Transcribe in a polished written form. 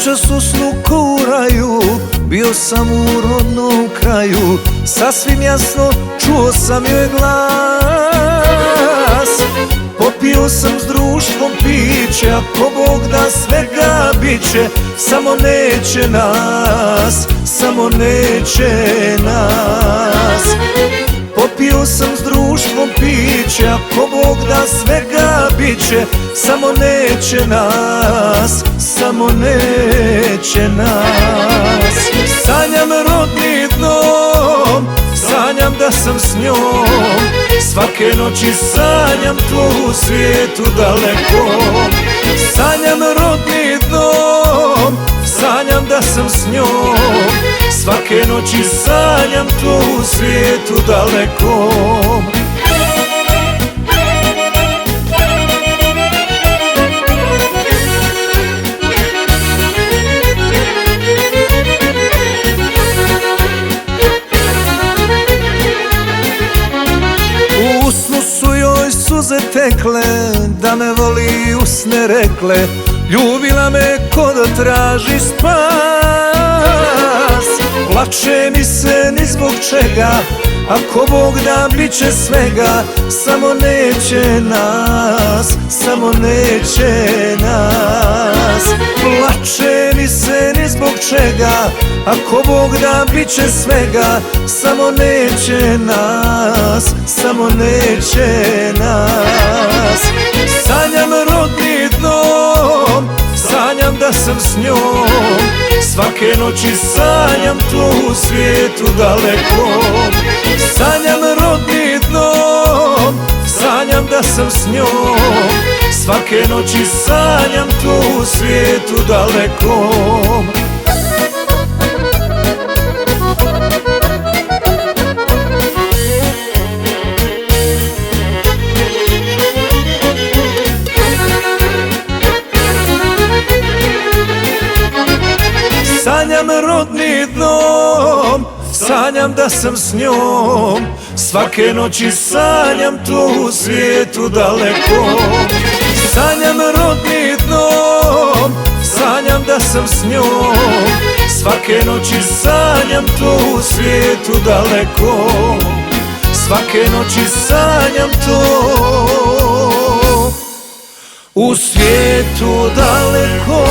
Noćas u snu ko u raju, bio sam u rodnom kraju. Sasvim jasno čuo sam joj glas. Popio sam s društvom piće, ako Bog da svega biće. Samo neće nas, samo neće nas. Popio sam s društvom piće, ako Bog da svega biće. Samo neće nas, samo neće nas. Sanjam rodni dom, sanjam da sam s njom. Svake noći sanjam tvoju svijetu dalekom. Sanjam rodni dom, sanjam da sam s njom. Svake noći sanjam tvoju svijetu dalekom. U snu su joj suze tekle, da me voli usne rekle. Ljubila me ko da traži spas. Plače mi se ni zbog čega, ako Bog da bit će svega. Samo neće nas, samo neće nas. Plače mi se ni zbog čega, ako Bog da bit će svega. Samo neće nas, samo neće nas. Sanjam rodni dom, sanjam da sam s njom. Svake noći sanjam tvoju svijetu dalekom. Sanjam rodni dom, sanjam da sam s njom. Svake noći sanjam tvoju svijetu dalekom. Sanjam rodni dom, sanjam da sam s njom. Svake noći sanjam tvoju svijetu dalekom. Sanjam rodni dom, sanjam da sam s njom. Svake noći sanjam tvoju svijetu dalekom. Svake noći sanjam to u svijetu dalekom.